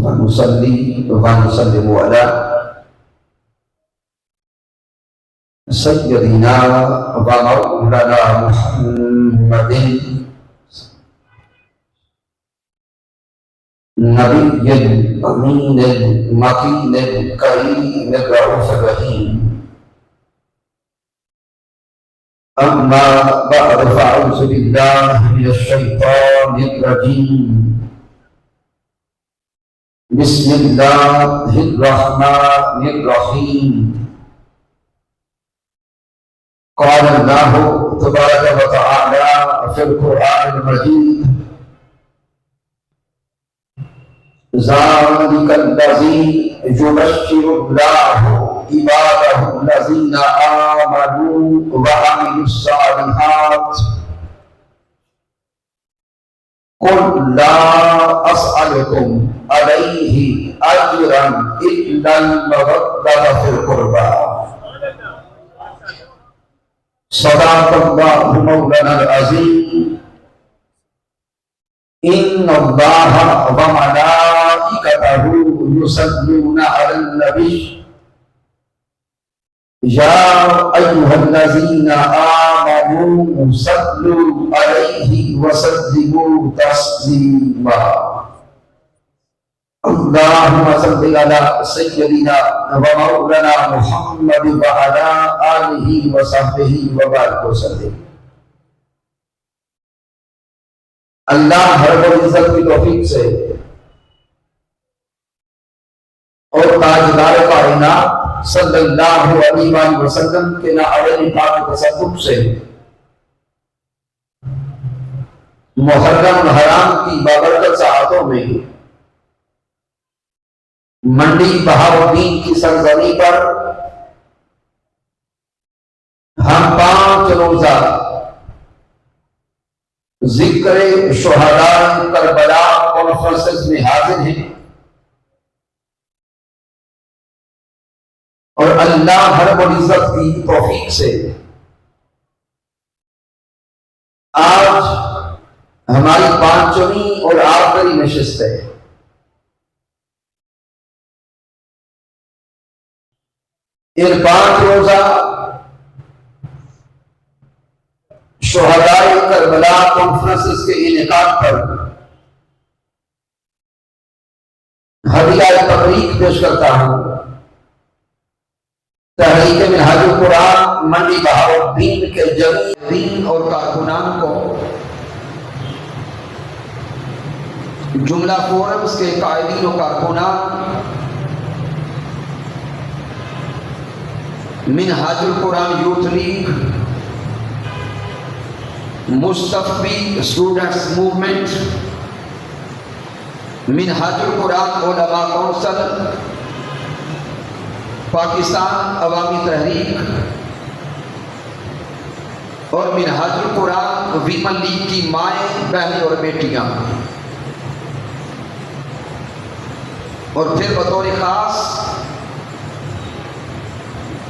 ونصلي ونسلم على سيدنا ومولانا محمد نبي الأمين المكين الكريم الرؤوف الرحيم. أما بعد فأعوذ بالله من الشيطان الرجيم. بسم الله الرحمن الرحيم. قال الله تبارك وتعالى في القرآن المجيد: ذلك الذي يبشر الله عباده الذين آمنوا وعملوا الصالحات قل لا أسألكم عليه أجرا إلا المودة في القربى. صدق الله مولانا العظيم. إن الله وملائكته يصلون على النبي يا أيها الذين آمنوا صلوا عليه وسلموا تسليما. اللهم صل على سيدنا ومولانا محمد وعلى آله وصحبه وبارك وسلم. اللہ رب العزت کی توفیق سے اور تاجدار کائنات صلی اللہ علیہ وآلہ وسلم کے نعرے پاک تصدق سے محرم الحرام کی بابرکت ساعتوں میں منڈی بہاؤدین کی سرزمین پر ہم 5 روزہ ذکر شہداء کربلا کانفرنس میں حاضر ہیں اور اللہ رب العزت کی توفیق سے آج ہماری 5ویں اور آخری نشست ہے. ان 5 روزہ شہداء کربلا کانفرنس کے انعقاد پر ہدیہ تبریک پیش کرتا ہوں. تحریک منہاج القرآن منڈی بہاؤدین کے جمیع دین اور کارکنان کو، جملہ فورمز کے قائدین و کارکنان، منہاج القرآن یوتھ لیگ، مصطفی اسٹوڈنٹس موومنٹ، منہاج القرآن علماء کونسل، پاکستان عوامی تحریک اور منہاج القرآن ویمن لیگ کی مائیں، بہنیں اور بیٹیاں، اور پھر بطور خاص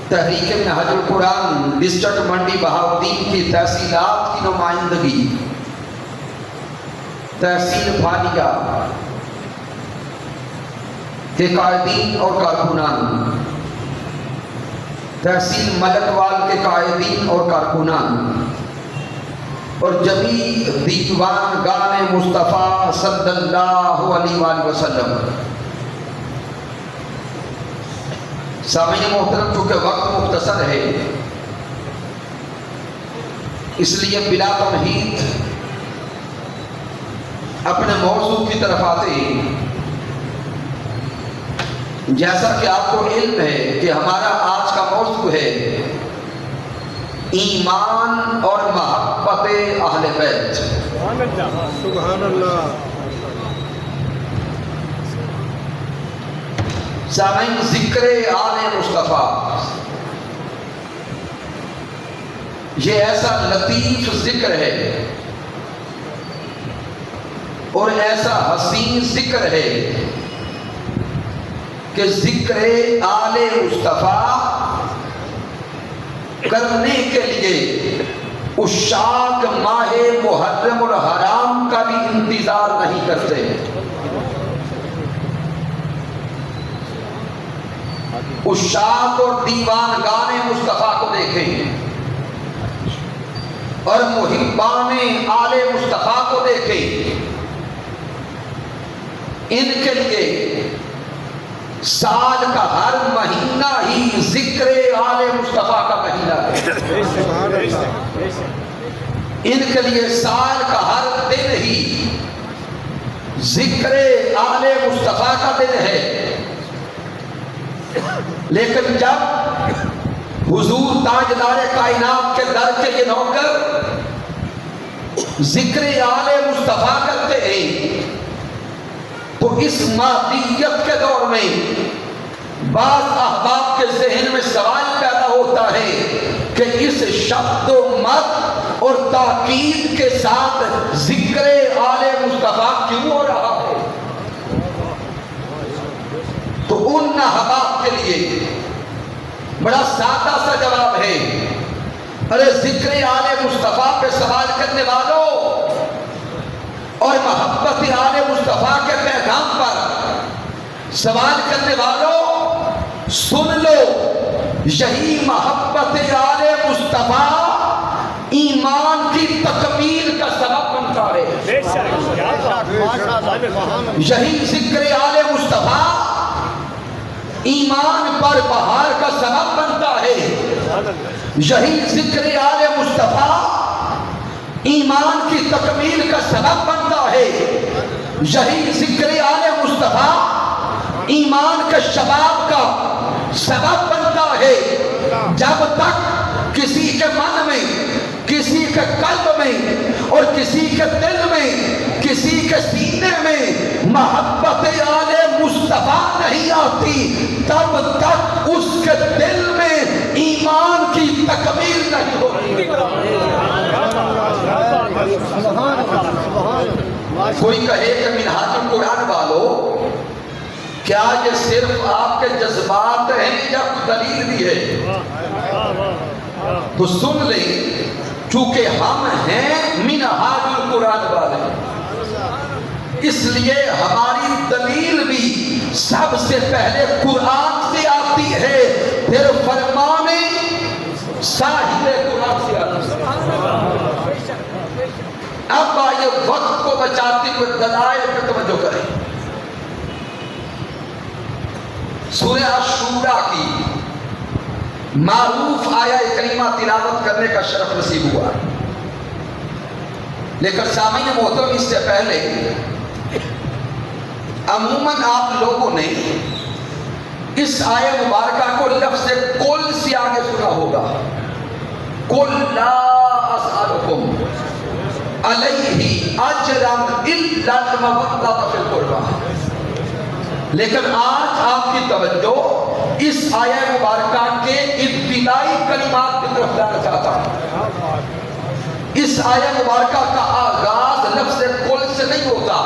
تحریک منہاج القرآن ڈسٹرکٹ منڈی بہاؤدین کی تحصیلات کی نمائندگی، تحصیل فانیہ کے قائدین اور کارکنان، تحصیل ملکوال کے قائدین اور کارکنان، اور جمیع دیوان گان مصطفیٰ صلی اللہ علیہ وآلہ وسلم. سامعین محترم، چونکہ وقت مختصر ہے اس لیے بلا تمہید اپنے موضوع کی طرف آتے ہیں. جیسا کہ آپ کو علم ہے کہ ہمارا آج کا موضوع ہے ایمان اور محبت اہل بیت. سبحان اللہ. سامعین، ذکر آل مصطفیٰ یہ ایسا لطیف ذکر ہے اور ایسا حسین ذکر ہے کہ ذکر آل مصطفیٰ کرنے کے لیے عشاق ماہ محرم الحرام کا بھی انتظار نہیں کرتے. عشاق اور دیوان گان مصطفیٰ کو دیکھیں اور محبان آل مصطفیٰ کو دیکھیں، ان کے لیے سال کا ہر مہینہ ہی ذکر آل مصطفیٰ کا مہینہ ہے۔ ان کے لیے سال کا ہر دن ہی ذکر آل مصطفیٰ کا دن ہے۔ لیکن جب حضور تاجدار کائنات کے در کے یہ نوکر ذکر آل مصطفیٰ کرتے ہیں تو اس مادیت کے دور میں بعض احباب کے ذہن میں سوال پیدا ہوتا ہے کہ اس شبد و مد اور تاکید کے ساتھ ذکر آل مصطفیٰ کیوں ہو رہا ہے؟ تو ان احباب کے لیے بڑا سادہ سا جواب ہے، ارے ذکر آل مصطفیٰ پہ سوال کرنے والوں اور محبت آل مصطفیٰ کے پیغام پر سوال کرنے والوں، سن لو، یہی محبت آل مصطفیٰ ایمان کی تکمیل کا سبب بنتا ہے۔ یہی ذکر آل مصطفیٰ ایمان پر بہار کا سبب بنتا ہے۔ یہی ذکر آل مصطفیٰ ایمان کی تکمیل کا سبب بنتا ہے۔ یہی ذکر آل مصطفیٰ ایمان کے شباب کا سبب بنتا ہے۔ جب تک کسی کے من میں، کسی کے قلب میں اور کسی کے دل میں، کسی کے سینے میں محبت آل مصطفیٰ نہیں آتی، تب تک اس کے دل میں ایمان کی تکمیل نہیں ہوتی۔ کوئی کہے کہ منہاج القرآن والو، کیا یہ صرف آپ کے جذبات ہیں یا دلیل بھی ہے؟ تو سن لیں، چونکہ ہم ہیں منہاج القرآن والے، اس لیے ہماری دلیل بھی سب سے پہلے قرآن سے آتی ہے، پھر فرمان صاحب قرآن سے آتی ہے۔ اب آئیے وقت کو بچاتے ہوئے دلائل پہ توجہ کریں۔ سورہ الشورى کی معروف آیہ کریمہ تلاوت کرنے کا شرف نصیب ہوا، لیکن سامعین محترم اس سے پہلے عموماً آپ لوگوں نے اس آیہ مبارکہ کو لفظ کل سے آگے سنا ہوگا، قل لا اسألکم علیہ اجرا الا المودۃ فی القربى۔ لیکن آج آپ کی توجہ اس آیہ مبارکہ کے ابتدائی کلمات کی طرف لانا چاہتا ہوں۔ اس آیہ مبارکہ کا آغاز لفظ کل سے نہیں ہوتا،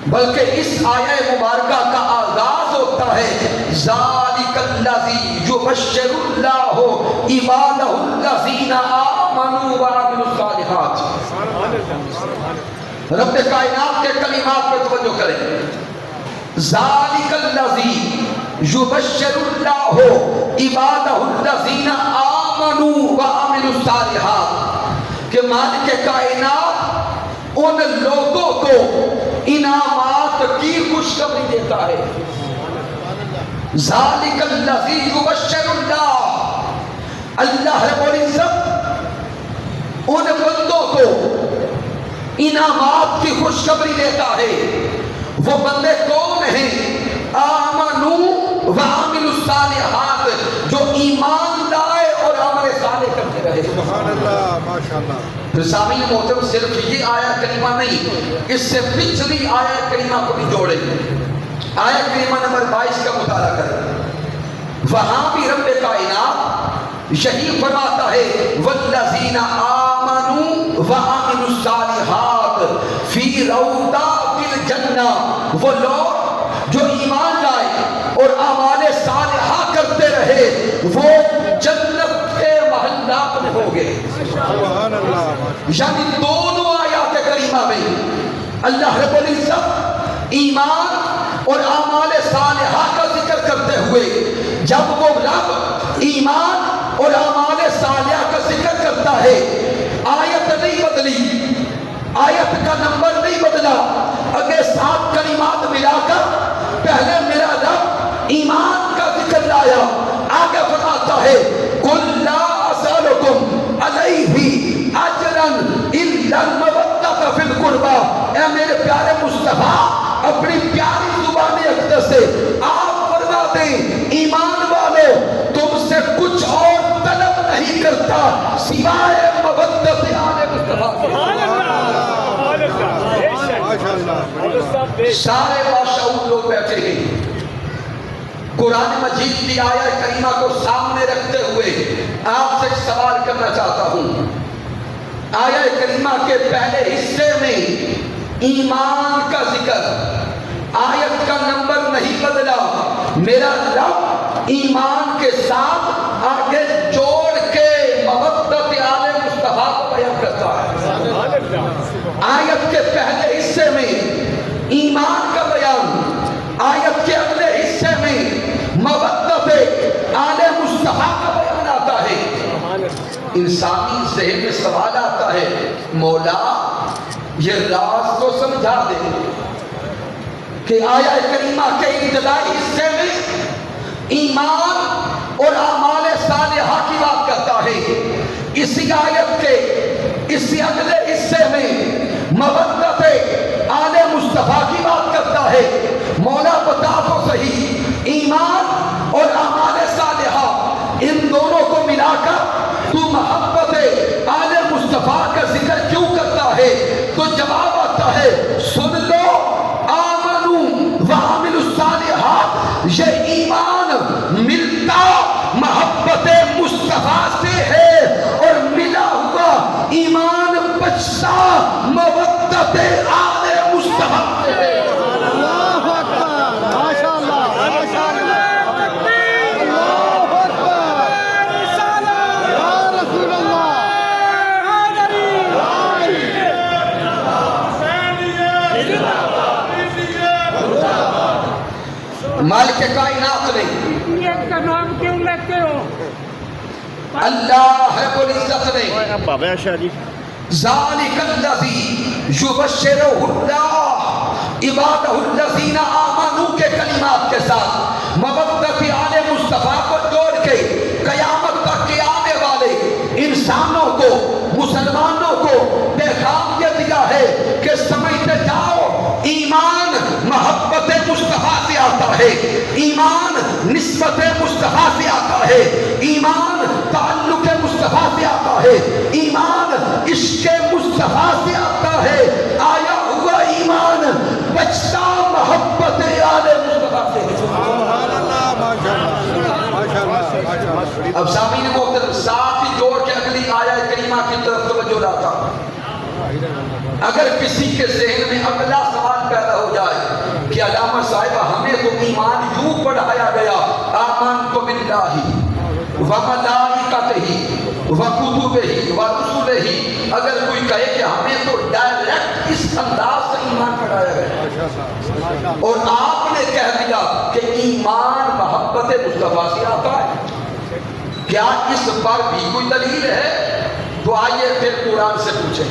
بلکہ اس آیہ مبارکہ کا آغاز ہوتا ہے ذالک الذی یبشر اللہ عبادہ الذین آمنوا وعملوا الصالحات۔ رب کائنات کے کلمات پہ توجہ کریں، ذالک الذی یبشر اللہ عبادہ الذین آمنوا وعملوا الصالحات، کہ مالک کائنات ان لوگوں کو انعامات کی خوشخبری دیتا ہے۔ ذالک الذی یبشر اللہ، اللہ رب العزت ان بندوں کو انعامات کی خوشخبری دیتا ہے۔ وہ بندے کون ہیں؟ آمنوا وعملوا الصالحات، جو ایمان لائے اور عمل صالح کرتے رہے۔ سبحان اللہ، ماشاءاللہ۔ پھر سامعین محترم صرف یہ آیہ کریمہ نہیں، اس سے پچھلی آیہ کریمہ کو بھی جوڑیں۔ آیہ کریمہ نمبر 22 کا مطالعہ کریں، وہاں بھی رب کائنات یہی فرماتا ہے والذین آمنوا وعملوا الصالحات فی روضات الجنہ، وہ لوگ جو ایمان لائے اور اعمال صالحہ کرتے رہے وہ جنت کے محلات میں ہوں گے۔ سبحان اللہ۔ یعنی دونوں آیات کریمہ میں اللہ رب العزت ایمان اور اعمال صالحہ کا ذکر کرتے ہوئے جب وہ رب ایمان اور اعمال صالحہ کا ذکر کرتا ہے، آیت نہیں بدلی، آیت کا نمبر نہیں بدلا، اگے 7 کلمات ملا کر پہلے میرا رب ایمان کا ذکر لایا، آگے فرماتا ہے قُلْ لَا أَسْأَلُكُمْ عَلَيْهِ أَجْرًا إِلَّا الْمَوَدَّةَ فِي الْقُرْبَى۔ اے میرے پیارے مصطفیٰ، اپنی پیاری زبان اقدس سے آپ فرما دیں ایمان والو تم سے کچھ اور طلب نہیں کرتا سوائے مودت آل مصطفیٰ کے۔ سارے باشعور لوگ بیٹھے ہیں، قرآن مجید کی آیت کریمہ کو سامنے رکھتے ہوئے آپ سے ایک سوال کرنا چاہتا ہوں۔ آیت کریمہ کے پہلے حصے میں ایمان کا ذکر، آیت کا نمبر نہیں بدلا، میرا رب ایمان کے ساتھ آگے جوڑ کے مودت آل مصطفیٰ کو بیان کرتا ہے۔ آیت کے پہلے حصے میں ایمان کا بیان، آیت کے اگلے حصے میں مودت آل مصطفیٰ کا بیان آتا ہے۔ انسانی ذہن میں سوال آتا ہے، مولا یہ راز تو سمجھا دے کہ آیت کریمہ کے ابتدائی حصے میں ایمان اور اعمال صالحہ کی بات کرتا ہے، اسی آیت کے اسی اگلے حصے میں مودت آل مصطفیٰ کی بات کرتا ہے۔ مولا بتا تو صحیح، ایمان اور اعمال صالحہ ان دونوں کو ملا کر تو محبت آل مصطفیٰ کا ذکر کیوں کرتا ہے؟ تو جواب آتا ہے، سن لو آمنو وعملوا الصالحات، یہ ایمان ملتا محبت مصطفیٰ سے ہے اور ملا ہوا ایمان بچتا مودت آل مصطفیٰ سے ہے۔ اللہ اکبر، ماشاءاللہ، ماشاءاللہ، اللہ اکبر، یا رسول اللہ، مالک کائنات نے نیت کا نام کیوں لیتے ہو؟ اللہ رب العزت نے بابا شاہ جی ذالک الذی یبشرہ اللہ عبادہ الذین آمنوا کے کلمات کے ساتھ مودت آل مصطفیٰ کو جوڑ کے قیامت تک کے آنے والے انسانوں کو، مسلمانوں کو پیغام یہ دیا ہے کہ سمجھتے جاؤ ایمان محبت مصطفیٰ سے آتا ہے، ایمان نسبت مصطفیٰ سے آتا ہے، ایمان تعلق مصطفیٰ سے آتا ہے، ایمان عشق مصطفیٰ سے آتا ہے، آیا ہوا ایمان بچتا محبت آل مصطفیٰ سے۔ سبحان اللہ، ماشاءاللہ، ماشاءاللہ، ماشاءاللہ۔ اب سامعین محترم ساتھ ہی جوڑ کے اگلی آیت کریمہ کی طرف توجہ لاتا اگر کسی کے ذہن میں اگلا سوال پیدا ہو جائے کہ علامہ صاحبہ ہمیں تو ایمان یوں پڑھایا گیا آمنت باللہ وملائکتہ وکتبہ ورسلہ، اگر کوئی کہے کہ ہمیں تو ڈائریکٹ اس انداز سے ایمان پڑھایا گیا اور آپ نے کہہ دیا کہ ایمان محبت مصطفیٰ سے آتا ہے، کیا اس پر بھی کوئی دلیل ہے؟ تو آئیے پھر قرآن سے پوچھیں،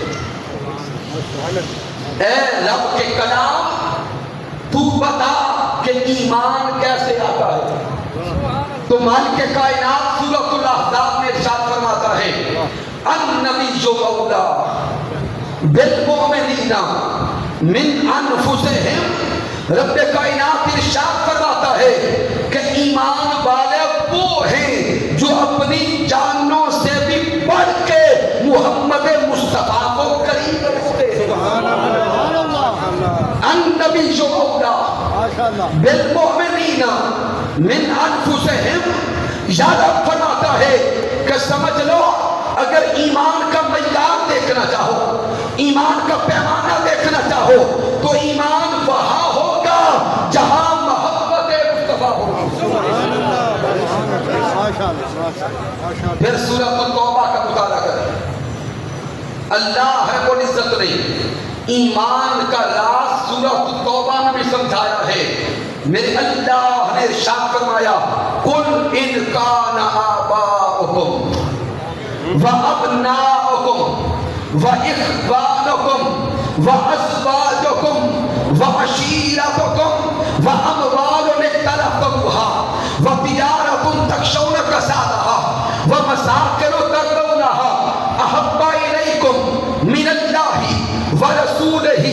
اے رب کے کلام تو بتا کہ ایمان کیسے آتا ہے؟ تو مالک کائنات سورۃ الاحزاب میں ارشاد فرماتا ہے النبی اولا بالمؤمنین من انفسہم، رب کائنات ارشاد فرماتا ہے کہ ایمان والے وہ ہیں جو اپنی جانوں سے بھی بڑھ کے محمد مصطفیٰ کو قریب رکھتے ہیں۔ النبی اولا بالمؤمنین من انفسہم، یاد فرماتا ہے کہ سمجھ لو اگر ایمان کا معیار دیکھنا چاہو، ایمان کا پیمانہ دیکھنا چاہو تو ایمان وہاں ہوگا جہاں محبت مصطفیٰ ہوگی۔ پھر سورۃ التوبہ کا مطالعہ کریں، اللہ رب العزت نے ایمان کا راز سورۃ التوبہ میں بھی سمجھایا ہے۔ میرے اللہ نے ارشاد فرمایا قل ان کان آباؤکم وابناؤکم واخوانکم وازواجکم وعشیرتکم واموال اقترفتموها وتجارة تخشون کسادها ومساکن ترضونها احب الیکم من اللہ ورسولہ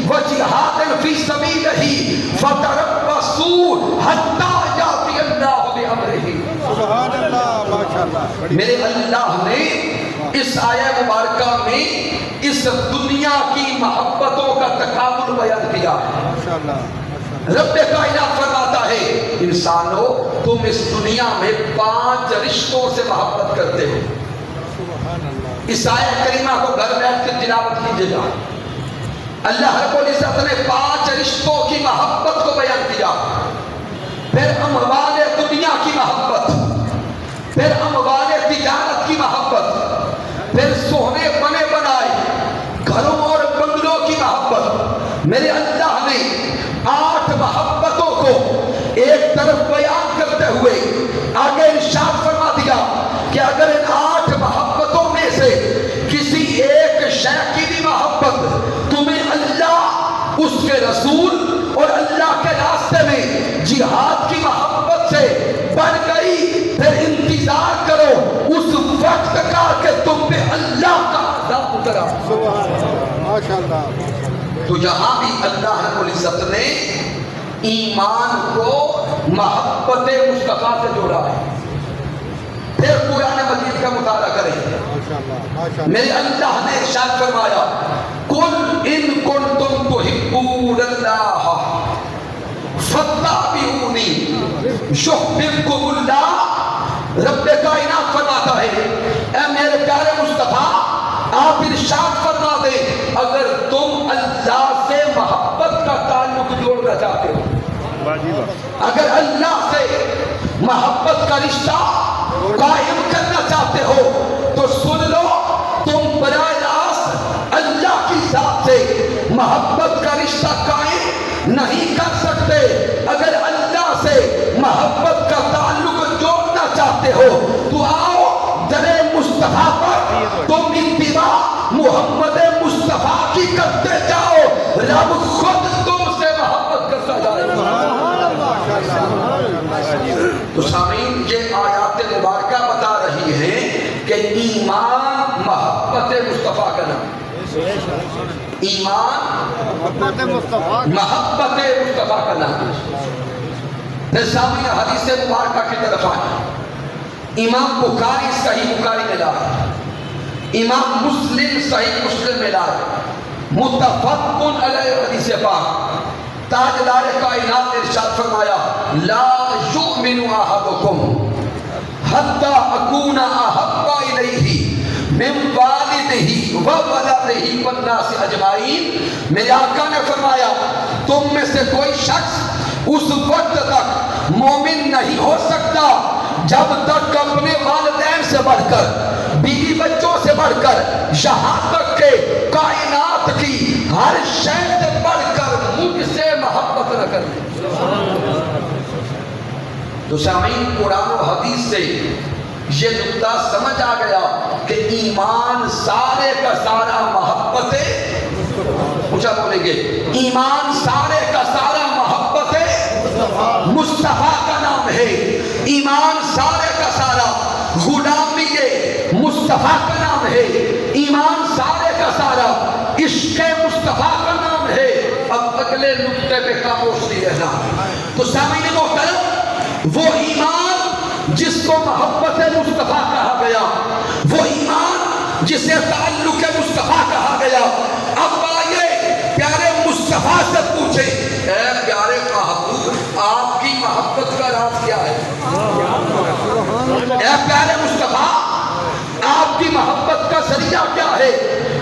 وجہاد فی سبیلہ فتربصوا حتی یأتی اللہ بامرہ۔ سبحان اللہ، ماشاءاللہ۔ میرے اللہ نے اس آیہ مبارکہ میں اس دنیا کی محبتوں کا تکامل بیان کیا ہے۔ ماشاءاللہ۔ رب کائنات فرماتا ہے انسانوں تم اس دنیا میں 5 رشتوں سے محبت کرتے ہو۔ سبحان اللہ۔ اس آیہ کریمہ کو گھر بیٹھ کے تلاوت کیجیے گا۔ اللہ رب العزت نے 5 رشتوں کی محبت کو بیان کیا، پھر اموال دنیا کی محبت، پھر اموال تجارت کی محبت، پھر سونے بنے بنائے گھروں اور بنگلوں کی محبت۔ میرے اللہ نے 8 محبتوں کو ایک طرف بیان کرتے ہوئے آگے ارشاد فرما دیا کہ اگر ان 8 محبتوں میں سے کسی ایک شے کی بھی محبت تمہیں اللہ، اس کے رسول اور اللہ کے راستے میں جہاد کی محبت سے بڑھ گئی، پھر انتظار کرو اس وقت کا کہ تم پہ اللہ کا عذاب اترا۔ سبحان اللہ، ماشاءاللہ۔ تو یہاں بھی اللہ رب العزت نے ایمان کو محبت مصطفیٰ سے جوڑا ہے۔ پھر قرآن مجید کا مطالعہ کریں، ماشاءاللہ، ماشاءاللہ۔ میرے اللہ نے ارشاد فرمایا قل ان کنتم تحبون اللہ فاتبعونی یحببکم اللہ۔ رب کائنات فرماتا ہے اے میرے پیارے مصطفیٰ آپ ارشاد فرما دیں اگر تم اللہ سے محبت کا تعلق جوڑنا چاہتے ہو، اگر اللہ سے محبت کا رشتہ قائم کرنا چاہتے ہو تو سن لو تم براہ راست اللہ کی ذات سے محبت کا رشتہ قائم نہیں کر سکتے۔ اگر اللہ سے محبت کا تعلق جوڑنا چاہتے ہو تو آؤ در مصطفیٰ پر تم اتباع محمد مصطفیٰ کی کرتے جاؤ، رب خود تم سے محبت کرتا جائے گا۔ تو سامعین یہ آیات مبارکہ بتا رہی ہے کہ ایمان محبت مصطفیٰ کا نام، ایمان محبت مصطفیٰ۔ محبت مصطفیٰ کا نام۔ پھر سامعین حدیث مبارکہ کی طرف آئے، امام بخاری صحیح بخاری میں لائے، امام مسلم صحیح مسلم میں لائے، متفق علیہ حدیث پاک۔ تاجدار کائنات نے ارشاد فرمایا لا یؤمن احدکم حتی اکون احب الیہ من والدہ وولدہ والناس اجمعین۔ میرے آقا نے فرمایا تم میں سے کوئی شخص اس وقت تک مومن نہیں ہو سکتا جب تک اپنے والدین سے بڑھ کر، بیوی بچوں سے بڑھ کر، یہاں تک کہ کائنات کی ہر شے سے بڑھ کر مجھ سے محبت نہ کر لے۔ تو سامعین قرآن و حدیث سے یہ نقطہ سمجھ آ گیا کہ ایمان سارے کا سارا محبت ہے، اونچا بولیں گے، ایمان سارے کا سارا محبت ہے مصطفیٰ کا نام ہے، ایمان سارے کا سارا غلامی مصطفیٰ کا نام ہے، ایمان سارے کا سارا عشق مصطفیٰ کا نام ہے۔ اب اگلے نقطے پہ خاموش نہیں رہنا۔ تو سامعین محترم وہ ایمان جس کو محبت مصطفیٰ کہا گیا، وہ ایمان جسے تعلق مصطفیٰ کہا گیا، اب آئیے پیارے مصطفیٰ سے پوچھیں اے پیارے محبوب آپ کی محبت کا راز کیا ہے؟ اے پیارے مصطفیٰ آپ کی محبت کا ذریعہ کیا ہے؟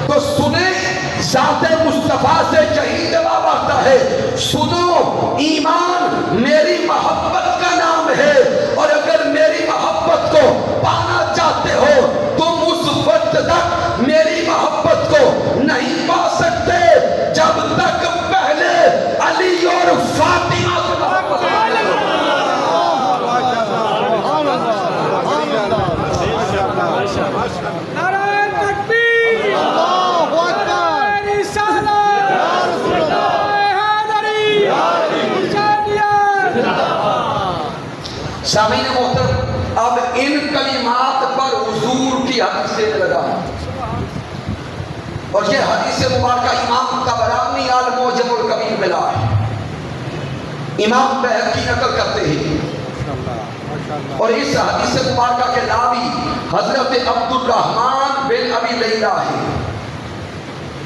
تو سنیں ذات مصطفیٰ سے یہی جواب آتا ہے سنو ایمان میری محبت کا نام ہے، اور اگر میری محبت کو پانا چاہتے ہو تم اس وقت تک میری محبت کو نہیں پا سکتے جب تک پہلے علی اور فاطمہ سے محبت کرو۔ سامعین محترم، اب ان کلمات پر حضور کی حدیث دینے لگا، اور یہ حدیث مبارکہ امام طبرانی المعجم الکبیر میں لا ہے، امام بہقی نقل کرتے ہیں، اور اس حدیث مبارکہ کے راوی حضرت عبد الرحمن بن ابی لیلہ ہے۔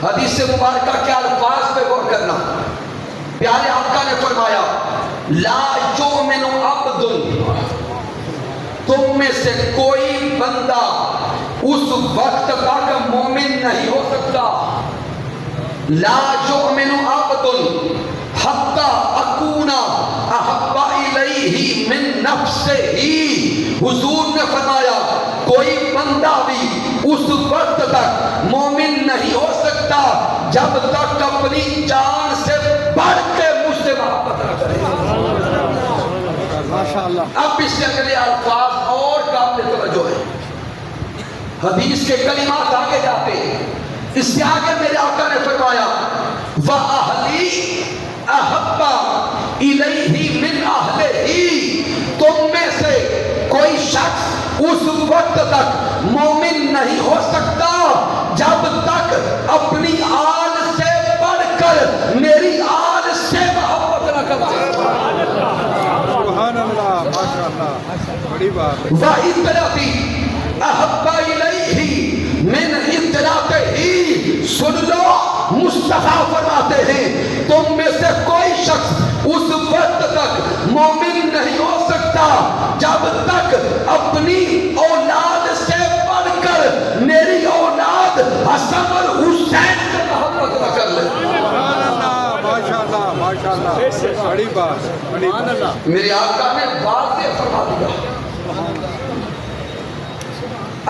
حدیث مبارکہ کے الفاظ پہ غور کرنا، پیارے آقا نے فرمایا لا یؤمن عبد، تم میں سے کوئی بندہ اس وقت تک مومن نہیں ہو سکتا، لا یؤمن عبد حتی اکون احب الیہ من نفسہ، حضور نے فرمایا کوئی بندہ بھی اس وقت تک مومن نہیں ہو سکتا جب تک اپنی جان سے بڑھ کے مجھ سے محبت نہ کرے۔ ماشاءاللہ۔ اب اس سے اگلے الفاظ اور قابل توجہ ہے، حدیث کے کلمات آگے جاتے ہیں، اس سے آگے میرے آقا نے فرمایا وَأَهْلِي أَحَبَّ إِلَيْهِ مِنْ أَهْلِهِ، تم میں سے کوئی شخص اس وقت تک مومن نہیں ہو سکتا جب تک اپنی آل سے بڑھ کر میری آل سے محبت نہ کرے۔ سبحان اللہ، ماشاءاللہ، بڑی بات۔ وَإِطْرَتِي أَحَبَّ إِلَيْهِ مِنْ إِطْرَتِهِ، سن لو مصطفیٰ فرماتے ہیں تم میں سے کوئی شخص اس وقت تک مومن نہیں ہو سکتا جب تک اپنی اولاد سے بڑھ کر میری اولاد حسن اور حسین سے محبت نہ کر لے۔ سبحان اللہ، ماشاءاللہ، ماشاءاللہ، بڑی بات، بڑی بات۔ میرے آقا نے واضح فرما دیا۔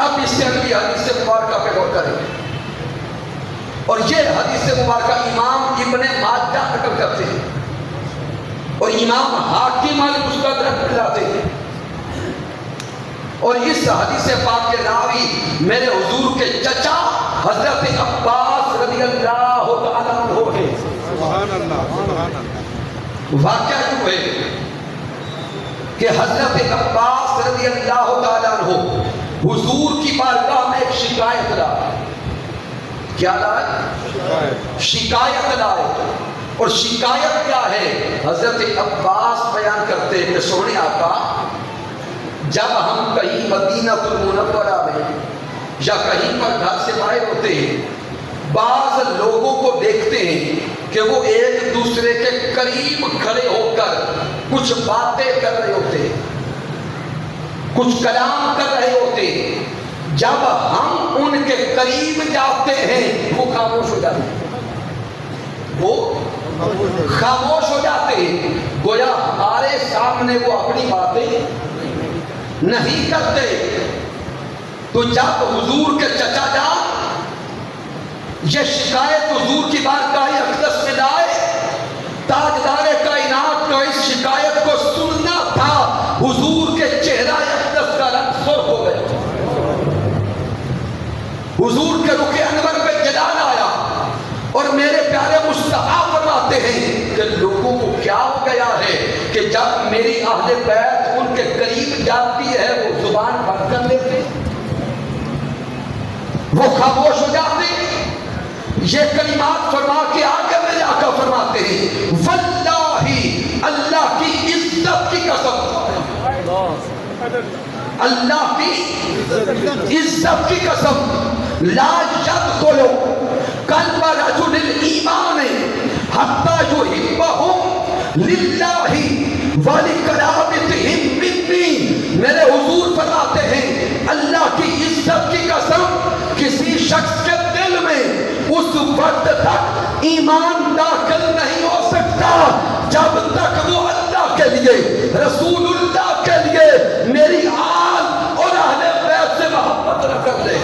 اب اس سے اگلی حدیث مبارکہ پہ غور کریں، اور یہ حدیث مبارکہ امام ابن ماجہ نقل کرتے ہیں اور امام حاکم المستدرک لاتے ہیں، اور اس حدیث پاک کے راوی میرے حضور کے چچا حضرت عباس رضی اللہ تعالیٰ عنہ ہے۔ سبحان اللہ، سبحان اللہ۔ واقعہ یوں ہے کہ حضرت عباس رضی اللہ تعالیٰ عنہ حضور کی بارگاہ میں ایک شکایت لائے۔ کیا لائے؟ شکایت لائے، اور شکایت کیا ہے؟ حضرت عباس بیان کرتے ہیں کہ سونے آقا، جب ہم کہیں مدینہ المنورہ میں یا کہیں پر گھر سے باہر ہوتے ہیں، بعض لوگوں کو دیکھتے ہیں کہ وہ ایک دوسرے کے قریب کھڑے ہو کر کچھ باتیں کر رہے ہوتے ہیں، کچھ کلام کر رہے ہوتے ہیں، جب ہم ان کے قریب جاتے ہیں وہ خاموش ہو جاتے ہیں، وہ خاموش ہو جاتے ہیں، گویا ہمارے سامنے وہ اپنی باتیں نہیں کرتے۔ تو جب حضور کے چچا جان یہ شکایت حضور کی بارگاہ اقدس میں لائے، تاجدار کائنات کو اس شکایت کو سننا تھا، حضور کے چہرہ اقدس کا رنگ سرخ ہو گیا، حضور کے رخ انور پہ جلال آیا، اور میرے پیارے مصطفیٰ فرماتے ہیں کہ لوگوں کو کیا ہو گیا ہے کہ جب میری اہل بیت ان کے قریب جاتی ہے وہ زبان بند کر لیتے، وہ خاموش ہو جاتے۔ یہ کلمات فرما کے آگے میرے آقا فرماتے ہیں واللہ، اللہ کی عزت کی قسم، اللہ کی عزت کی قسم، لا يدخل قلب رجل الایمان حتی یحبہم للہ ولقرابتہم منی، میرے حضور فرماتے ہیں اللہ کی عزت کی قسم، کسی شخص کے دل میں اس وقت تک ایمان داخل نہیں ہو سکتا جب تک وہ اللہ کے لیے، رسول اللہ کے لیے، میری آل اور اہل بیت سے محبت نہ کر لے۔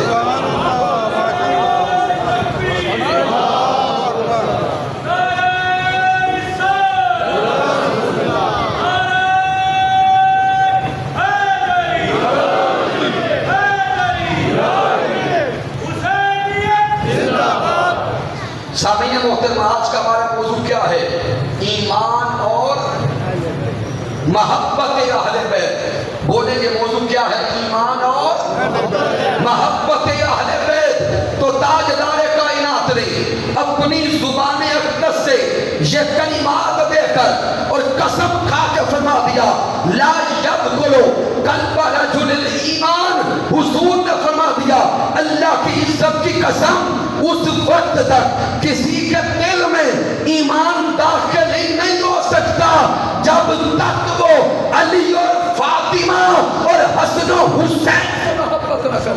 سامعین محترم، آج کا ہمارا موضوع کیا ہے؟ ایمان اور محبت اہل بیت۔ بولیں گے موضوع کیا ہے؟ ایمان اور محبت اہل بیت. تو تاجدار کائنات نے اپنی زبان اقدس سے یہ کلمات دے کر اور قسم کھا کے فرما دیا لا یدخل قلب رجل الایمان. حضور نے فرما دیا اللہ کی عزت کی قسم اس وقت تک کسی کے دل میں ایمان داخل ہی نہیں ہو سکتا جب تک وہ علی اور فاطمہ اور حسن و حسین سے محبت نہ کرے.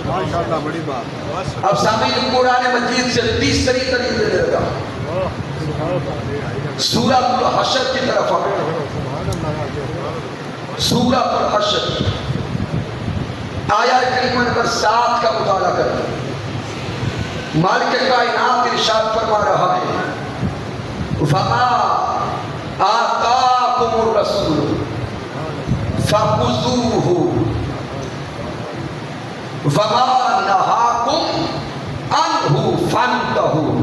ماشاءاللہ بڑی بات. اب سامعین قرآن مجید سے تیسری دلیل دے دے گا. سورۃ الحشر کی طرف سورۃ الحشر آیت کریمہ نمبر 7 کا مطالعہ کریں. مالک کائنات ارشاد فرما رہا ہے فما آتاکم الرسول فخذوہ وما نہاکم عنہ فانتہوا.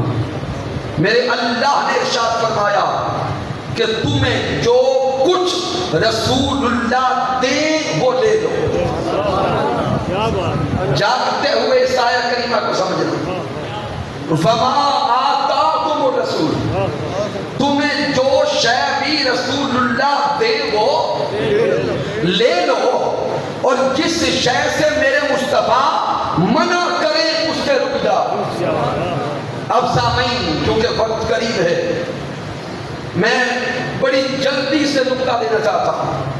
میرے اللہ نے ارشاد فرمایا کہ تمہیں جو کچھ رسول اللہ دے وہ لے لو. جاگتے ہوئے اس آیت کریمہ کو سمجھنا. فما آتاکم الرسول, تمہیں جو شے بھی رسول اللہ دے وہ لے لو, اور جس شے سے میرے مصطفیٰ منع کرے اس سے رک جاؤ. اب سامعین کیونکہ وقت قریب ہے میں بڑی جلدی سے نقطہ دینا چاہتا ہوں.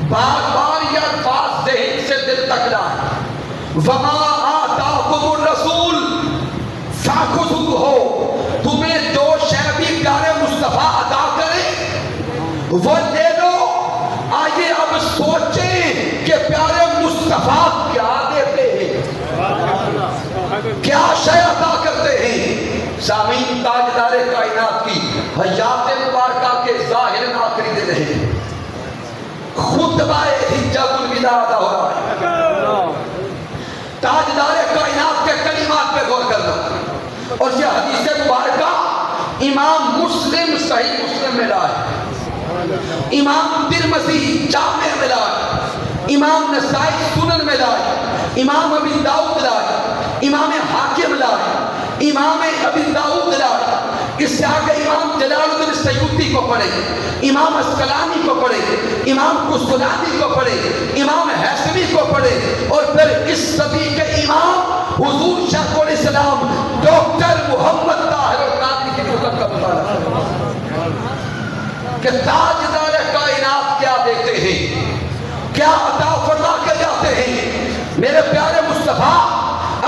بار بار یہ الفاظ ذہن سے دل تک لائیں. وما آتاکم الرسول فخذوہ, تمہیں جو شے بھی پیارے مصطفیٰ عطا کرے وہ لے لو. آئیے اب سوچیں کہ پیارے مصطفیٰ کیا دیتے ہیں, کیا شے عطا کرتے ہیں. سامعین تاجدار کائنات کی حیات مبارکہ کے ظاہر آخری دن ہے. خطبہ حجۃ الوداع ادا ہو رہا ہے. تاجدار کائنات کے کلمات پہ غور کرنا, اور یہ حدیث مبارکہ امام مسلم صحیح مسلم میں لائے, امام ترمذی جامع میں لائے, امام نسائی سنن میں لائے, امام ابی داؤد لائے, امام حاکم لائے, امام ابی داؤد لائے. اس سے آگے امام جلال الدین سیوطی کو پڑھے, امام اسقلانی کو پڑھے, امام قسطلانی کو پڑھے, امام حیثمی کو پڑھے, اور پھر اس صدی کے امام حضور شیخ الاسلام ڈاکٹر محمد طاہر القادری کی کتب کا مطالعہ کہ تاجدار کائنات کیا دیتے ہیں, کیا عطا فرما کے جاتے ہیں. میرے پیارے مصطفیٰ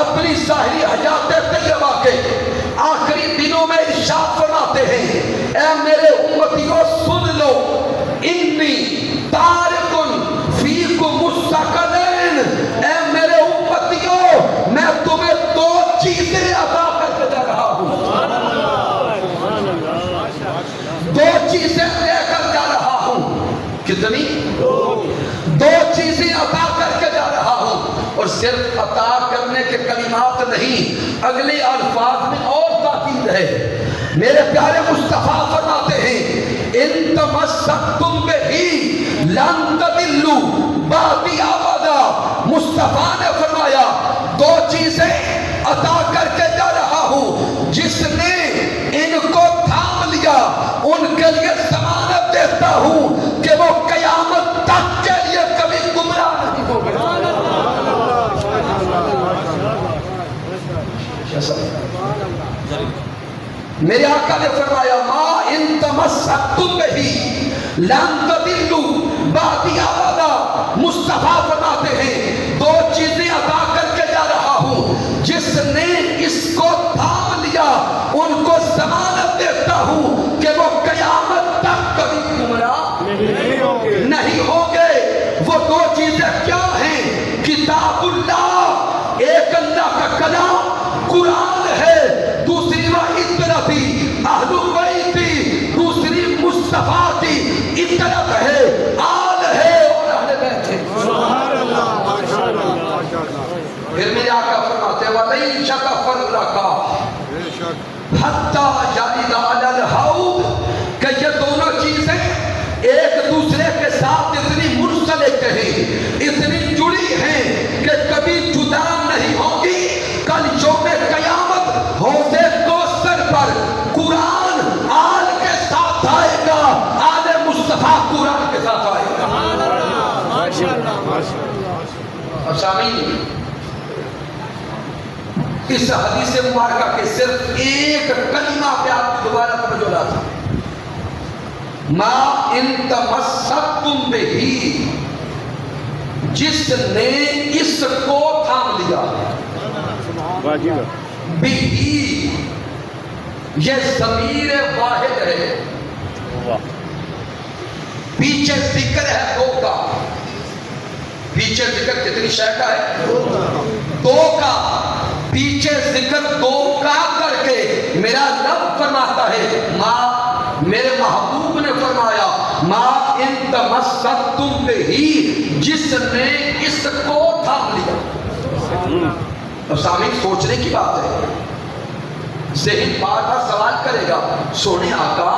اپنی ظاہری حیات طیبہ کے آخری دنوں میں ارشاد فرماتے ہیں اے میرے امتیوں سن لو, انی تارکن فیکم الثقلین. اے میرے امتیوں میں تمہیں دو چیزیں عطا کر کے جا رہا ہوں, دو چیزیں لے کر جا رہا ہوں. کتنی؟ دو چیزیں عطا کر کے جا رہا ہوں. اور صرف عطا کرنے کے کلمات نہیں, اگلے الفاظ میں اور تاکید ہے. میرے پیارے مصطفیٰ فرماتے ہیں ان تمسکتم بہ لن تضلوا بعدی ابدا. مصطفیٰ نے فرمایا دو چیزیں عطا کر کے جا رہا ہوں, جس نے ان کو تھام لیا ان کے لیے ضمانت دیتا ہوں کہ وہ قیامت تک کے لیے کبھی گمراہ نہیں ہوگا. میرے آقا نے فرمایا ما ان تمسکتم بہ لن تضلوا بعدی ابدا. مصطفیٰ فرماتے ہیں دو چیزیں عطا کر کے جا رہا ہوں, جس نے اس کو تھام لیا ان کو ضمانت دیتا ہوں کہ وہ قیامت تک کبھی گمراہ نہیں ہوں گے. وہ دو چیزیں کیا ہیں؟ کتاب اللہ, ایک اللہ کا کلام قرآن ہے, دوسری وحیدرتی اہل بیتی, دوسری مصطفیٰ کی اطرت ہے, آل ہے اور اہل بیت ہے. پھر میرے آقا فرماتے ہیں وَلَئِن شَتَفَرَّقَا حَتَّى يَرِدَ عَلَى الْحَوْضِ, کہ یہ دونوں چیزیں سامعین اس حدیث مبارکہ کے صرف ایک کلمہ پہ آپ کو دوبارہ توجہ لاتا ما ان تمسکتم بہی، جس نے اس کو تھام لیا، بہی یہ ضمیر واحد ہے، پیچھے ذکر ہے دو کا، پیچھے ذکر کتنی شے کا ہے؟ دو کا، پیچھے ذکر دو کا کر کے میرا رب فرماتا ہے، ماں میرے محبوب نے فرمایا ماں ان تمسکتم بہی، جس نے اس کو تھام لیا۔ اب سامنے سوچنے کی بات ہے، ذہن بار بار سوال کرے گا، سونے آقا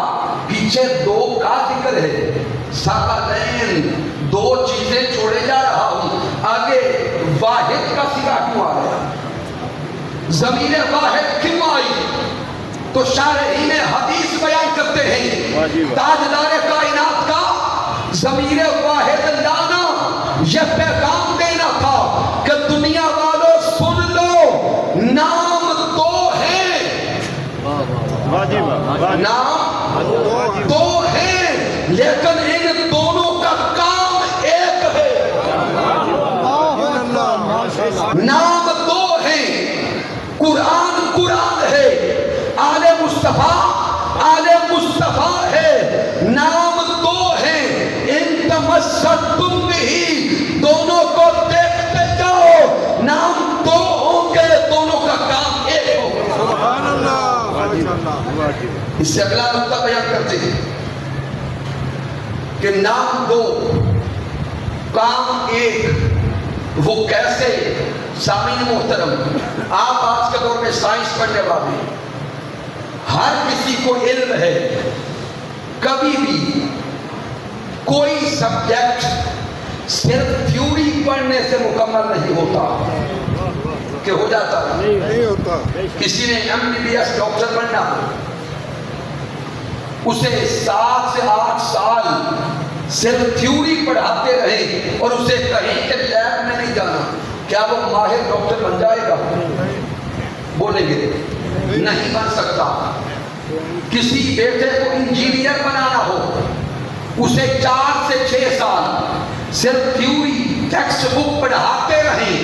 پیچھے دو کا ذکر ہے، ثقلین دو چیزیں چھوڑے جا رہا ہوں، آگے واحد کا صیغہ کیوں آ رہا ہے؟ ضمیر واحد کیوں آئی؟ تو شارحین حدیث بیان کرتے ہیں تاجدار کائنات کا ضمیر واحد لانا یہ پیغام دینا تھا کہ دنیا والوں سن لو، نام دو ہیں، نام دو ہیں، لیکن ان دونوں کا کام ایک ہے۔ نام دو ہیں، قرآن قرآن ہے، آل مصطفیٰ ہے، نام دو ہیں، ان تمسکتم بہی، دونوں کو دیکھتے جاؤ، نام دو ہوں گے، دونوں کا کام ایک ہوگا۔ سبحان اللہ۔ اس سے اگلا نقطہ بیان کرتے ہیں کہ نام دو کام ایک، وہ کیسے؟ سامعین محترم، آپ آج کے دور میں سائنس پڑھنے والے ہیں، ہر کسی کو علم ہے کبھی بھی کوئی سبجیکٹ صرف تھیوری پڑھنے سے مکمل نہیں ہوتا، کہ ہو جاتا نہیں ہوتا۔ کسی نے MBBS ڈاکٹر بننا، اسے 7 سے 8 سال صرف تھیوری پڑھاتے رہے اور اسے کہیں کہ لیب میں نہیں جانا، کیا وہ ماہر ڈاکٹر بن جائے گا؟ بولیں گے نہیں بن سکتا۔ کسی بیٹے کو انجینئر بنانا ہو، اسے 4 سے 6 سال صرف تھیوری ٹیکسٹ بک پڑھاتے رہیں،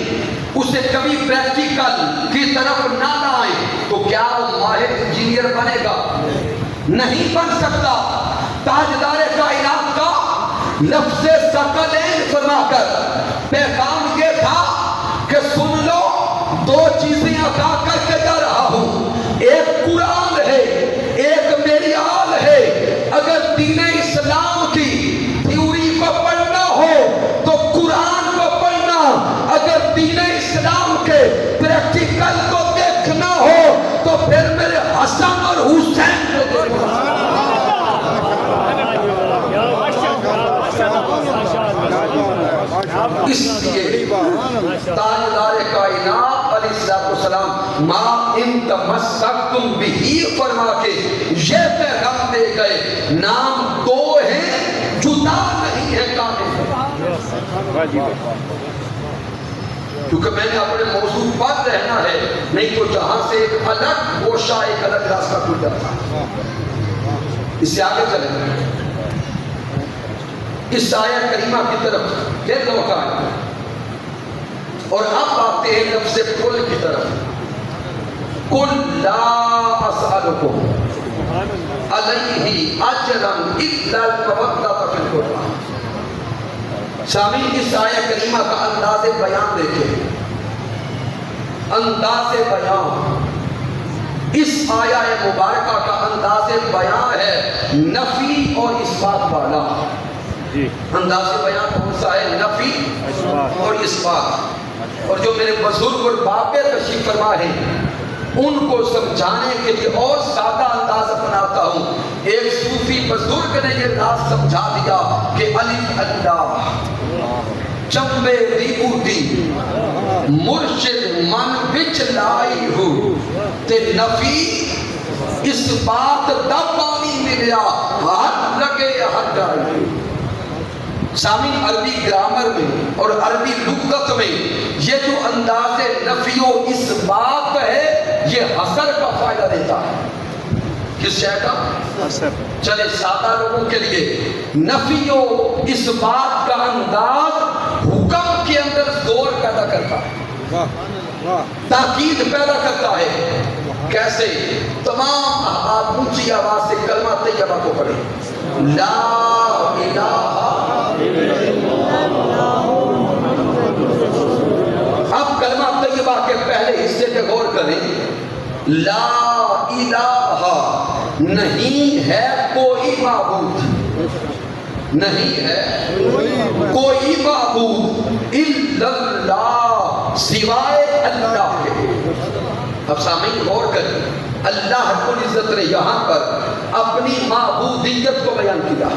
اسے کبھی پریکٹیکل کی طرف نہ لائیں، تو کیا وہ ماہر انجینئر بنے گا؟ نہیں بن سکتا۔ تاجدار کائنات کا لفظ ثقلین فرما کر پیغام یہ تھا کہ سن لو، دو چیزیں عطا کر کے جا رہا ہوں، ایک قرآن ہے، ایک میری آل ہے۔ اگر دین اسلام کی تھیوری کو پڑھنا ہو تو قرآن کو پڑھنا، اگر دین اسلام کے پریکٹیکل کو دیکھنا ہو تو پھر میرے حسن اور حسین کو دیکھنا۔ اس لیے تاجدار کائنات علیہ السلام ما ان تمسکتم بہی فرما کے یہ پیغام دے گئے، نام دو ہیں، جدا نہیں ہے کامل۔ کیونکہ میں نے اپنے موضوع پر رہنا ہے، نہیں تو جہاں سے ایک الگ گوشہ، ایک الگ راستہ کھل جاتا ہے۔ اس سے آگے چلیں، اس آیہ کریمہ کی طرف پھر لوٹائیں اور اب آتے ہیں لفظ کل کی طرف۔ قل لا اسألکم علیہ اجرا الا المودۃ فی القربى۔ سامعین، اس آیہ کریمہ کا انداز بیان دیکھیں، انداز بیان، اس آیہ مبارکہ کا انداز بیان ہے نفی اور اس بات والا۔ انداز بیان کون سا ہے؟ نفی اور اس بات۔ اور جو میرے بزرگ اور باپ تشریف فرما ہیں ان کو سمجھانے کے لیے اور سادہ انداز اپناتا ہوں۔ ایک صوفی بزرگ نے یہ راز سمجھا دیا کہ الف اللہ چمبے دی اوٹی مرشد من وچ لائی ہو تے نفی اس بات دا پانی ملیا ہاتھ لگے ہاتھ ڈالی۔ سامعین، عربی گرامر میں اور عربی لغت میں یہ جو انداز نفی و اثبات ہے یہ حصر کا فائدہ دیتا ہے. کس شے کا؟ چلے سادہ لوگوں کے لیے نفی و اثبات کا انداز حکم کے اندر زور پیدا کرتا ہے، تاکید پیدا کرتا ہے. کیسے؟ تمام احباب اونچی آواز سے کلمہ طیبہ کو پڑھیں، لا الہ. اب کلمہ طیبہ کے پہلے حصے پہ غور کریں. لا الہ، نہیں ہے کوئی معبود، نہیں ہے کوئی معبود الا اللہ، سوائے اللہ کے. اب سامعین غور کریں، اللہ رب العزت نے یہاں پر اپنی معبودیت کو بیان کیا،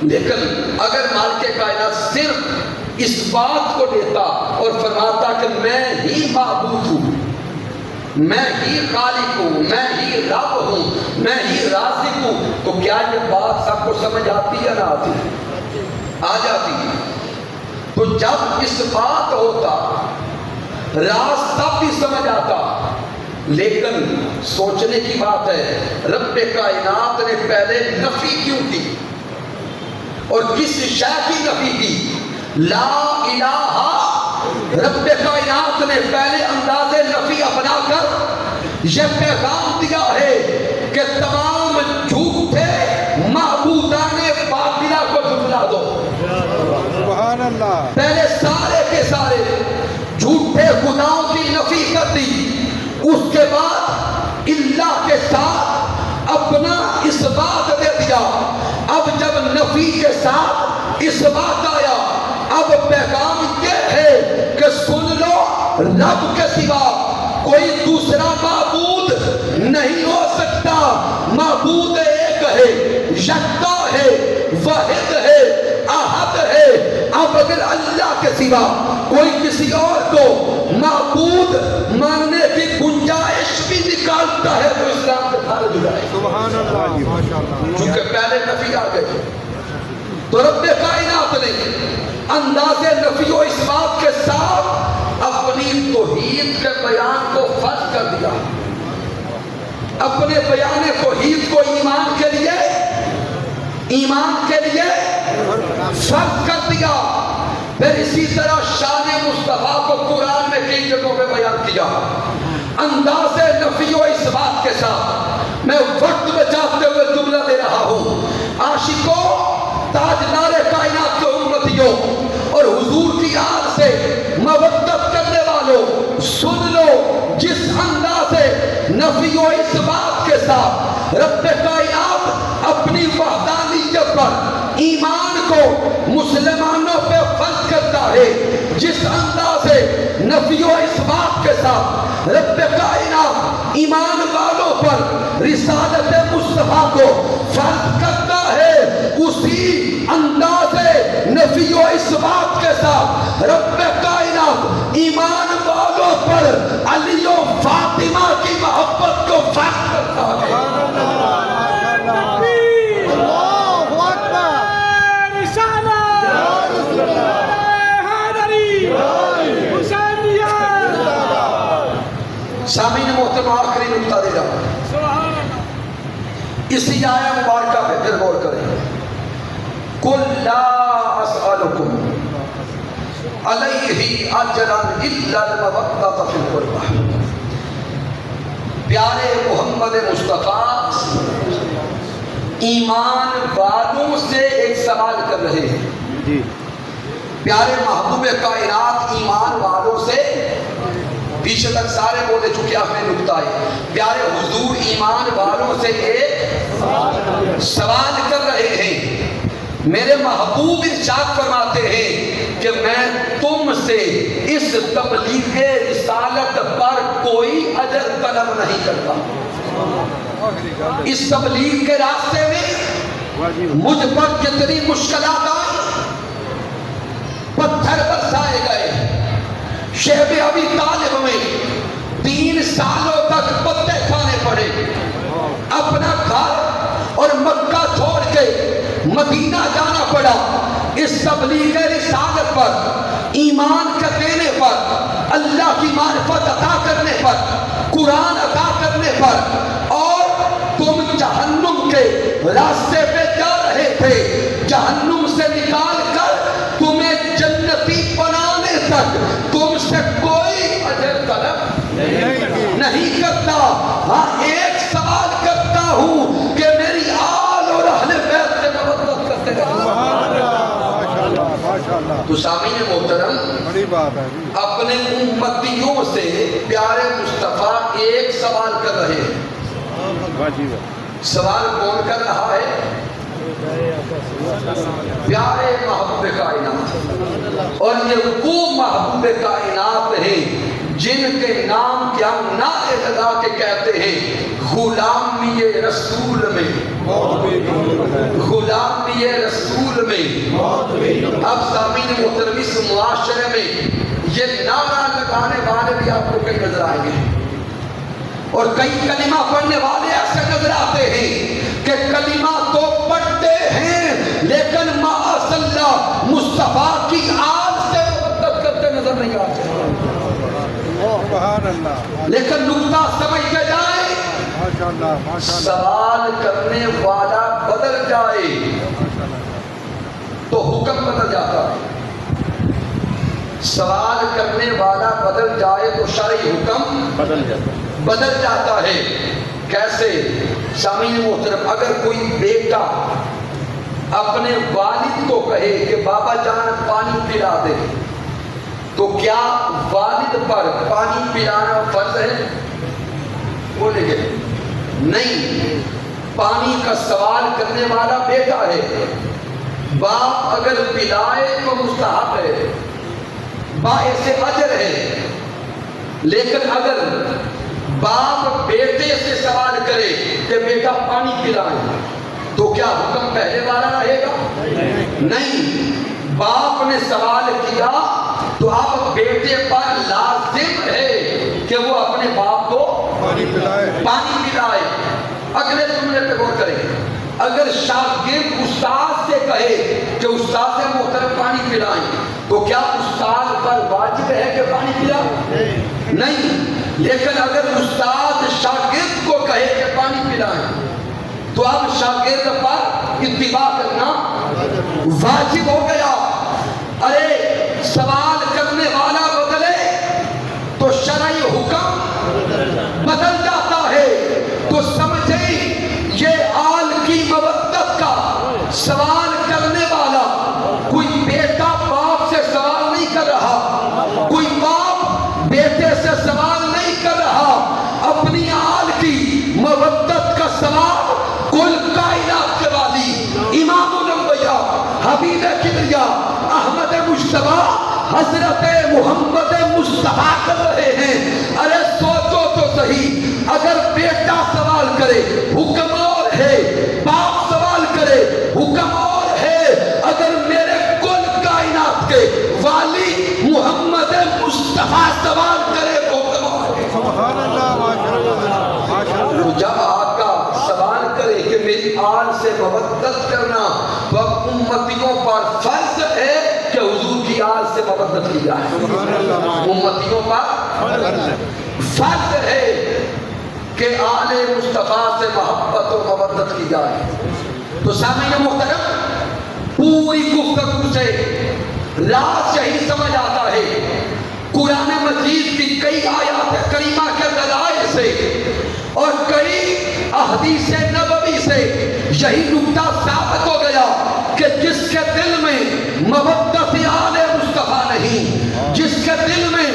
لیکن اگر مالک کائنات صرف اس بات کو دیتا اور فرماتا کہ میں ہی معبود ہوں، میں ہی خالق ہوں، میں ہی رب ہوں، میں ہی رازق ہوں، تو کیا یہ بات سب کو سمجھ آتی یا نہ آتی؟ آ جاتی. تو جب اس بات ہوتا راز تب بھی سمجھ آتا. لیکن سوچنے کی بات ہے، رب کائنات نے پہلے نفی کیوں کی اور کس شے کی نفی کی؟ لا الہ. رب کائنات نے پہلے انداز نفی اپنا کر یہ پیغام دیا ہے کہ تمام جھوٹے معبودان باطلہ کو جھٹلا دو. سبحان اللہ. پہلے سارے کے سارے جھوٹے خداؤں کی نفی کر دی، اس کے بعد اللہ کے ساتھ اپنا اثبات دے دیا. اب جب نفی کے ساتھ اثبات آیا، اب پیغام یہ ہے کہ سن لو، رب کے سوا کوئی دوسرا معبود نہیں ہو سکتا. معبود ایک ہے، یکتا ہے، واحد ہے، احد ہے. اب اگر اللہ کے سوا کوئی کسی اور کو معبود ماننے کی گنجائش بھی نکالتا ہے تو اسلام سے خارج ہو جائے. سبحان اللہ. ماشاءاللہ. کیونکہ پہلے نفی آ گئی. تو رب کائنات نے انداز نفی و اثبات کے ساتھ اپنی توحید کے بیان کو فرض کر دیا. اپنے بیان توحید کو ایمان کے لیے فرض کر دیا. پھر اسی طرح شان مصطفیٰ کو قرآن میں کئی جگہوں پہ بیان کیا انداز نفی و اثبات کے ساتھ. میں وقت بچاتے ہوئے جملہ دے رہا ہوں. عاشقوں، تاجدار کائنات کے امتیوں اور حضور کی آل سے مودت کرنے والوں، سن لو، جس انداز نفی و اثبات کے ساتھ رب کائنات اپنی وحدانیت پر ایمان کو مسلمانوں پہ فرض کرتا ہے، جس انداز نفی و اثبات کے ساتھ رب کائنات ایمان والوں پر رسالت مصطفیٰ کو فرض کرتا ہے، اسی انداز نفی و اثبات کے ساتھ رب کائنات ایمان والوں پر علی و فاطمہ کی محبت کو فرض کرتا ہے. سامعین محترم، آخری نکتہ دے رہا ہوں. اسی آیہ مبارکہ میں پھر غور کریں. قُلْ لَا أَسْأَلُكُمْ عَلَيْهِ أَجْرًا إِلَّا الْمَوَدَّةَ فِي الْقُرْبَى. پیارے محمد مصطفیٰ ایمان والوں سے ایک سوال کر رہے ہیں. پیارے محبوب کائنات ایمان والوں سے، پیچھے تک سارے بولے چکے، آخری نکتہ ہے. پیارے حضور ایمان والوں سے ایک سوال کر رہے ہیں. میرے محبوب ارشاد فرماتے ہیں کہ میں تم سے اس تبلیغ رسالت پر کوئی اجر طلب نہیں کرتا. اس تبلیغ کے راستے میں مجھ پر جتنی مشکلات آئی، پتھر برسائے گئے. شیب ابی طالب میں 3 سالوں تک پتے کھانے پڑے. اپنا گھر اور مکہ چھوڑ کے مدینہ جانا اس تبلیغ رسالت پر، ایمان کا دینے پر، اللہ کی معرفت عطا کرنے پر، قرآن عطا کرنے پر، اور تم جہنم کے راستے پہ جا رہے تھے، جہنم سے نکال کر تمہیں جنتی بنانے تک تم سے کوئی اجر طلب نہیں کرتا۔ ہاں ایک سوال کرتا ہوں کہ میری آل اور اہل بیت سے محبت کرتے رہے۔ تو سامعین محترم، بڑی بات ہے اپنے امتیوں سے پیارے مصطفیٰ ایک سوال کر رہے ہیں۔ سوال کون کر رہا ہے؟ پیارے محبوب کائنات، اور یہ وہ محبوب کائنات ہیں جن کے نام کے ہم نعت لگا کے کہتے ہیں غلامی رسول میں، غلامی رسول میں۔ اب سامعین محترم، اس معاشرے میں یہ نعرہ لگانے والے بھی آپ کو کئی نظر آئیں گے، اور کئی کلمہ پڑھنے والے ایسے نظر آتے ہیں کہ کلمہ تو پڑھتے ہیں لیکن معاذ اللہ مصطفیٰ کی آل سے محبت کرتے نظر نہیں آتے۔ سبحان اللہ، لیکن نقطہ سمجھتے جائیں، ماشاءاللہ، سوال کرنے والا بدل جائے تو حکم بدل جاتا ہے، سوال کرنے والا بدل جائے تو شرعی حکم بدل جاتا ہے۔ کیسے؟ سامعین محترم، اگر کوئی بیٹا اپنے والد کو کہے کہ بابا جان پانی پلا دے تو کیا والد پر پانی پلانا فرض ہے؟ بولے گے نہیں، پانی کا سوال کرنے والا بیٹا ہے، باپ اگر پلائے تو مستحب ہے، باعث اجر ہے۔ لیکن اگر باپ بیٹے سے سوال کرے کہ بیٹا پانی پلائیں تو کیا حکم پہلے والا رہے گا؟ نہیں، باپ نے سوال کیا تو اب بیٹے پر لازم ہے کہ وہ اپنے باپ کو پانی پلائے۔ اگلے جملے پہ غور کریں، اگر شاگرد استاد سے کہے کہ استاد سے محترم پانی پلائیں تو کیا استاد پر واجب ہے کہ پانی پلائیں؟ نہیں، لیکن اگر استاد شاگرد کو کہے کہ پانی پلائیں تو اب شاگرد پر اتباع کرنا واجب ہو گیا۔ ارے سوال کرنے والا بدلے تو شرعی حکم بدل جاتا ہے۔ تو سمجھیں یہ آل کی مودت کا سوال کرنے والا کوئی بیٹا باپ سے سوال نہیں کر رہا، کوئی باپ بیٹے سے سوال نہیں کر رہا، اپنی آل کی مودت کا سوال کل کائنات کے والی امام الانبیاء حبیب کبریا احمد مجتبیٰ حضرت محمد مصطفیٰ کر رہے ہیں۔ ارے سوچو تو صحیح، اگر بیٹا سوال کرے حکم اور ہے، باپ سوال کرے حکم اور ہے، اگر میرے کل کائنات کے والی محمد مصطفیٰ سوال کرے تو حکم اور ہے۔ سبحان اللہ، ماشاءاللہ۔ جب آقا سوال کرے کہ میری آل سے مودت کرنا تو اب امتیوں پر فرض ہے کہ حضور کی آل سے مودت کی جائے، امتیوں پر فرض ہے کہ آل مصطفیٰ سے محبت و مودت کی جائے۔ تو سامعین محترم، پوری گفتگو سے راز یہی سمجھ آتا ہے، قرآن مجید کی کئی آیات کریمہ کے دلائل سے اور کئی احادیث نبوی سے یہی نکتہ ثابت ہو گیا کہ جس کے دل میں مودت آل مصطفیٰ نہیں، جس کے دل میں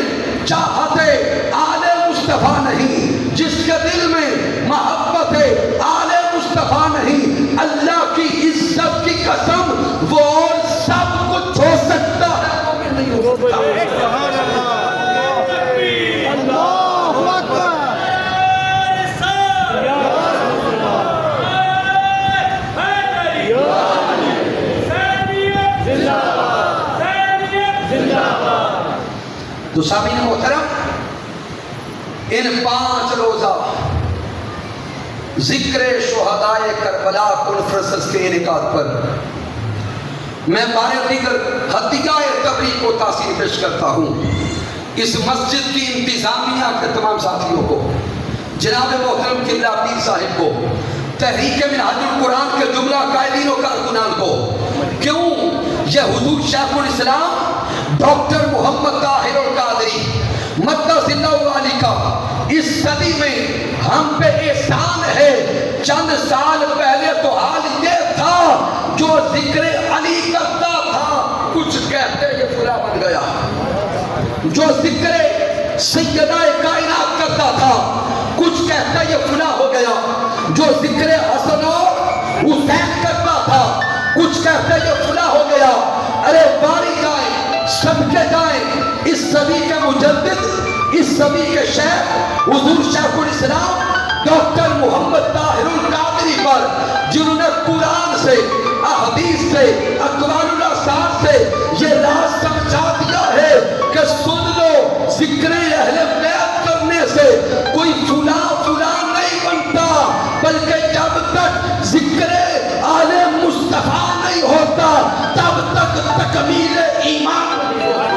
چاہت آل مصطفیٰ نہیں، جس کے دل میں محبت آل مصطفیٰ نہیں، اللہ کی عزت کی قسم وہ سب کچھ ہو سکتا ہے، مومن نہیں ہو سکتا۔ تو سامعین محترم، ان 5 روزہ ذکر شہدائے کربلا کانفرنس کے انعقاد پر میں بارے دیگر ہدیہ تبریک کو تاثیر پیش کرتا ہوں اس مسجد کی انتظامیہ کے تمام ساتھیوں کو، جناب محترم قبلہ پیر صاحب کو، تحریک منہاج القرآن کے جملہ قائدین و کارکنان کو۔ کیوں؟ یہ حضور شیخ الاسلام ڈاکٹر محمد طاہر القادری مقدس اللہ علی کا اس صدی میں ہم پہ احسان ہے۔ چند سال پہلے تو حال یہ تھا جو ذکر علی کرتا تھا کچھ کہتے یہ فلاں بن گیا، جو ذکر سیدہ کائنات کرتا تھا کچھ کہتا یہ فلاں ہو گیا، جو ذکر حسن اور حسین کرتا تھا کچھ کہتا یہ فلاں ہو گیا۔ ارے باری جائیں، سب کے جائیں، اس صدی کے مجدد، اس صدی کے شیخ حضور شیخ الاسلام ڈاکٹر محمد طاہر القادری پر، جنہوں نے قرآن سے، احادیث سے، اقوال الاثار سے یہ راز سمجھا دیا ہے کہ سن لو، ذکر اہل بیت کرنے سے کوئی فلاں نہیں بنتا، بلکہ جب تک ذکر آل مصطفیٰ نہیں ہوتا تب تک تکمیل ایمان نہیں ہوتا۔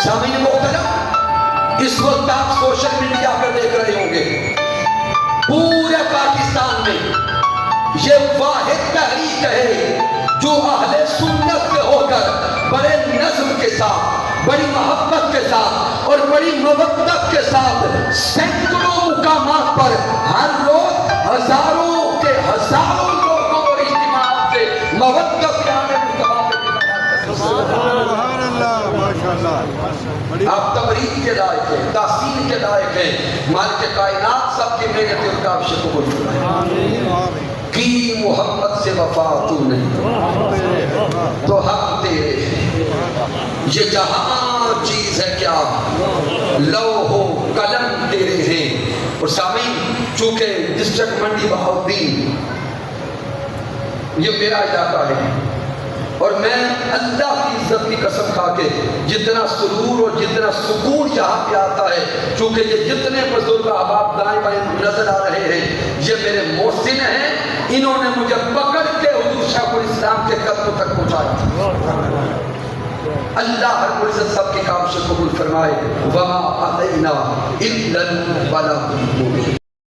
سامعین محترم، اس وقت آپ سوشل میڈیا پر دیکھ رہے ہوں گے پورے پاکستان میں یہ واحد تحریک ہے جو اہل سنت سے ہو کر بڑے نظم کے ساتھ، بڑی محبت کے ساتھ اور بڑی مودت کے ساتھ سینکڑوں مقامات پر ہر روز ہزاروں کے ہزاروں لوگوں اور اجتماعات سے مودت کے آنے سبحان اللہ، ماشاءاللہ۔ آپ تبریک کے لائق ہیں، تحسین کے لائق ہیں، مالک کائنات سب کی محنت اور کاوش قبول فرمائے۔ کی محمد سے وفا تو نہیں تو حق تیرے ہیں، یہ جہاں چیز ہے کیا لوح و قلم تیرے ہیں۔ اور سامعین، چونکہ ڈسٹرکٹ منڈی بہاؤالدین یہ میرا علاقہ ہے اور میں اللہ کی عزت کی قسم کھا کے جتنا سرور اور جتنا سکون یہاں پہ آتا ہے، چونکہ یہ جتنے بزرگ احباب دائیں بائیں نظر آ رہے ہیں یہ میرے محسن ہیں، انہوں نے مجھے پکڑ کے حضور شیخ الاسلام کے قدموں تک پہنچایا۔ اللہ ہر عزت سب کے کام سے قبول فرمائے۔ وما علینا الا البلاغ المبین۔